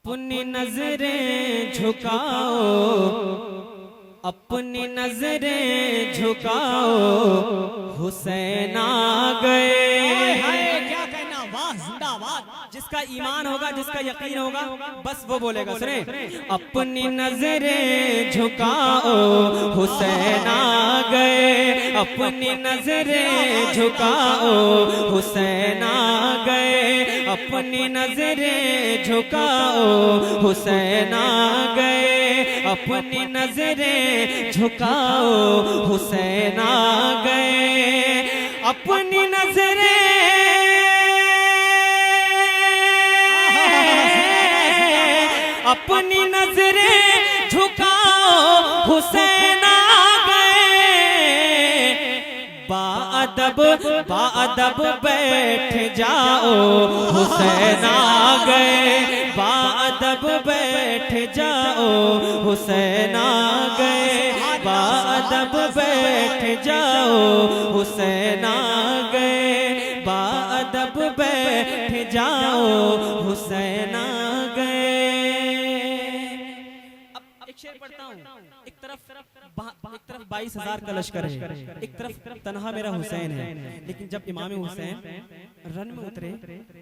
अपनी नजरें झुकाओ, अपनी नजरें झुकाओ, हुसैन आ गए। क्या कहना, वाह जिंदाबाद। जिसका ईमान होगा, जिसका यकीन होगा, बस वो बोलेगा। सुने, अपनी नजरें झुकाओ, हुसैन आ गए। अपनी नजरें झुकाओ, हुसैन आ गए। अपनी नजरें झुकाओ, हुसैन आ गए। अपनी नजरें झुकाओ, हुसैन आ गए। अपनी नजरें अपनी नजरें झुकाओ, हुसैन आ गए। बाअदब बाअदब बैठ जाओ, हुसैन आ गए। बाअदब बैठ जाओ, हुसैन आ गए। बाअदब बैठ जाओ, हुसैन आ गए। बाअदब बैठ जाओ, हुसैन आ गए। शेर पढ़ता हूँ। एक तरफ 22,000 का लश्कर है, एक तरफ तन्हा मेरा हुसैन है। लेकिन जब इमाम हुसैन रन में उतरे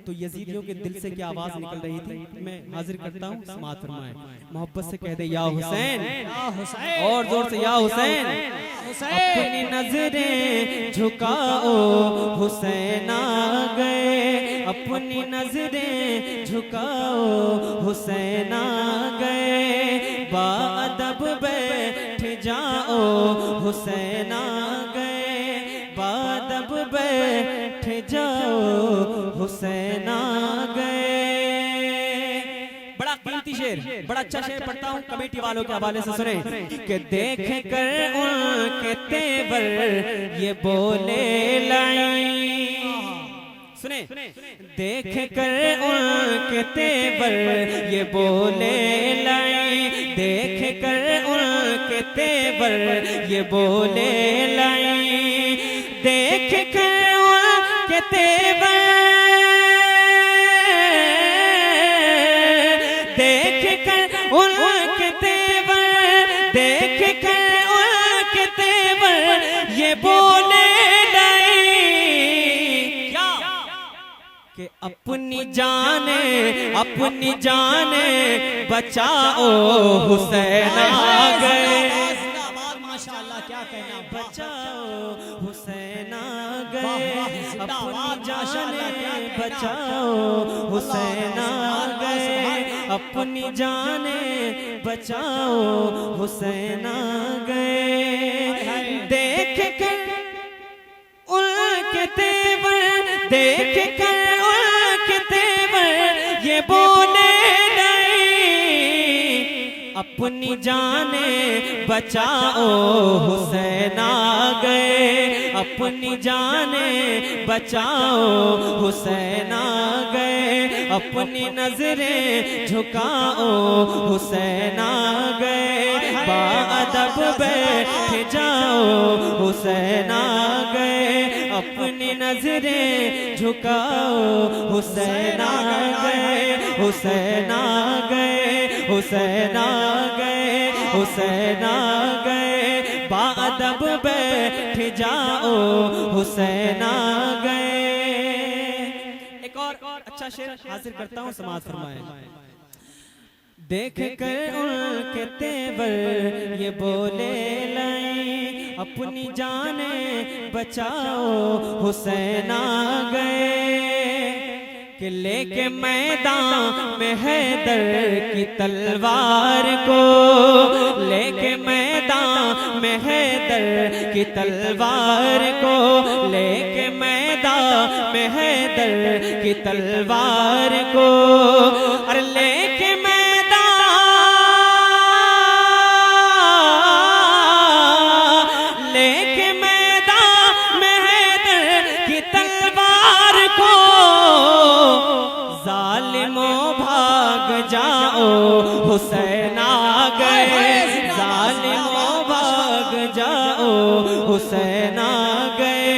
तो यजीदियों के दिल से क्या आवाज निकल रही थी, मैं हाजिर करता हूँ, समाअत फरमाएं। मोहब्बत से कह दे या हुसैन, और जोर से या हुसैन। अपनी नजरें झुकाओ, हुसैन आ गए। अपनी नजरें झुकाओ, हुसैन आ गए। बाअदब बैठ जाओ, हुसैन आ गए। बाअदब बैठ जाओ, हुसैन आ गए। बड़ा कीमती शेर, बड़ा अच्छा शेर पढ़ता हूँ कमेटी वालों के हवाले से, सुने कि देख कर उनके तेवर ये बोले लाई। सुने, देख कर उनके तेवर ये बोले लाई। देख कर उनके तेवर ये बोले लाई। देख कर उनके तेवर, देख कर उनके तेवर, देख कर उनके तेवर ये बोले कि अपनी जाने बचाओ, हुसैन आ गए। माशाअल्लाह, क्या कहना, बचाओ, हुसैन आ गए। अपनी जाने बचाओ, हुसैन आ गए। अपनी जाने बचाओ, हुसैन आ गए। देख कर उनके तेवर, देख कर ये बोले नहीं। अपनी जाने बचाओ, हुसैन आ गए। अपनी जाने बचाओ, हुसैन आ गए। अपनी नजरें झुकाओ, हुसैन आ गए। बाअदब बैठ जाओ, हुसैन आ गए। अपनी नजरें झुकाओ, हुसैन आ गए। हुसैन आ गए, हुसैन आ गए, हुसैन आ गए। बाअदब बैठ जाओ, हुसैन आ गए। एक और अच्छा शेर हाजिर करता हूँ, समाअत फरमाएं। देख कर उनके तेवर ये बोले लाई। अपनी जाने बचाओ, हुसैन आ गए। कि लेके मैदान में हैदर की तलवार को, लेके मैदान में हैदर की तलवार को, लेके मैदान में हैदर की तलवार को। अरे लेके जाओ, हुसैन आ गए। जालिमों भाग जाओ, हुसैन आ गए।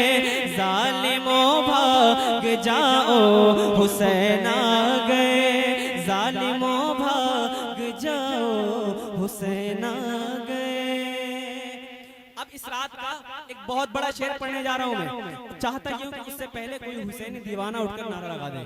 जालिमों भाग जाओ, हुसैन आ गए। जालिमों भाग हुसैन आ गए। अब इस रात का एक बहुत बड़ा शेर पढ़ने जा रहा हूं मैं। चाहता यूं कि उससे पहले कोई हुसैनी दीवाना उठकर नारा लगा दे।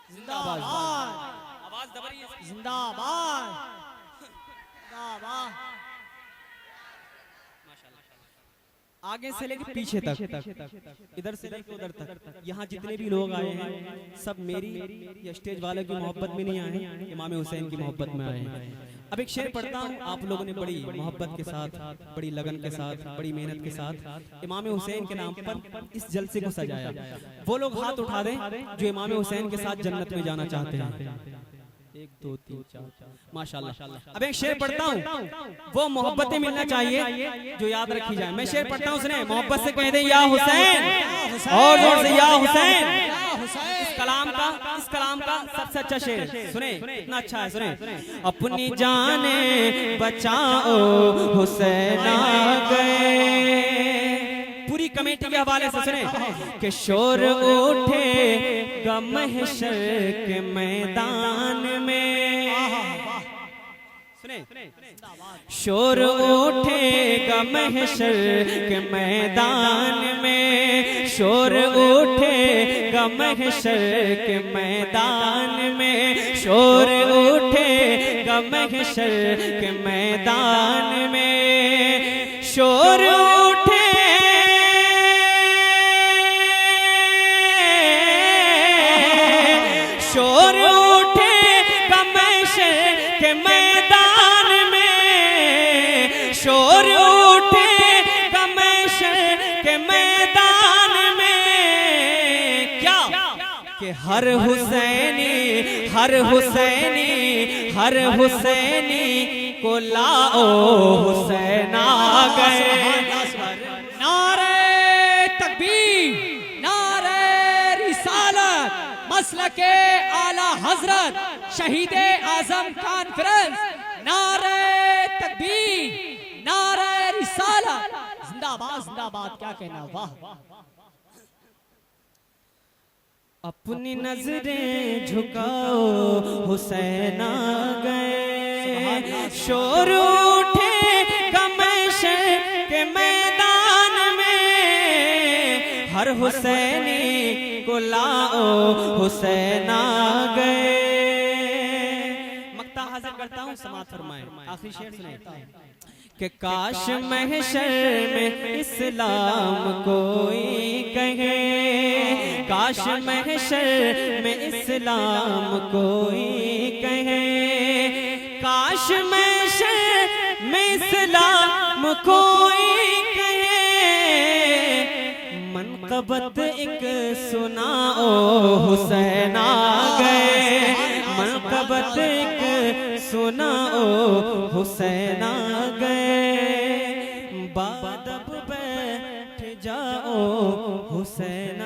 जिंदाबाद, आवाज दबरी है। जिंदाबाद, जिंदाबाद। आगे से लेकर पीछे तक, इधर से लेकर उधर तक, यहाँ जितने भी लोग आए हैं सब मेरी या स्टेज वाले की मोहब्बत में नहीं आए हैं, इमाम हुसैन की मोहब्बत में आए हैं। अब एक शेर पढ़ता हूँ, आप लोगों ने बड़ी मोहब्बत के साथ, बड़ी लगन के साथ, बड़ी मेहनत के साथ इमाम हुसैन के नाम पर इस जलसे को सजाया। वो लोग हाथ उठा दें जो इमाम हुसैन के साथ जन्नत में जाना चाहते हैं। 1 2 3 4 माशाल्लाह। अब एक शेर पढ़ता हूँ, वो मोहब्बतें मिलना चाहिए जो याद रखी जाए। मैं शेर पढ़ता हूँ, सुने, मोहब्बत से कह दे या हुसैन, और जोर से या हुसैन। इस कलाम का सबसे अच्छा शेर सुने, इतना अच्छा है, सुने। अपनी जाने बचाओ हुसैन आ गए। पूरी कमेटी के हवाले से सुने कि शोर उठे महशर के मैदान में, सुने, शोर उठेगा महशर के मैदान में, शोर उठेगा महशर के मैदान में, शोर उठेगा महशर के मैदान में, शोर उठे शोर उठेगा महशर के मैदान में, शोर उठेगा महशर के मैदान में। क्या कि हर हुसैनी, हर हुसैनी, हर हुसैनी को लाओ हुसैन आ गए। नारे तकबीर, नारे रिसालत, मसलके आला हजरत शहीदे आजम कॉन्फ्रेंस, नारे तकबीर, नारे रिसालत, जिंदाबाद, जिंदाबाद। क्या कहना, वाह। अपनी नजरें झुकाओ हुसैन आ गए। शोर उठेगा महशर के मैदान में, हर हुसैनी को लाओ हुसैन आ गए। मक्ता हाजिर करता हूँ, समाअत फरमाएं। आखिरी शेर सुने कि काश महशर में इस्लाम कोई कहे, काश महशर में इस्लाम कोई कहे, काश महशर में इस्लाम कोई कहे, मनक़बत एक सुनाओ हुसैन आ गए, मनक़बत एक सुनाओ हुसैन आ गए, बादब बैठ जाओ हुसैन।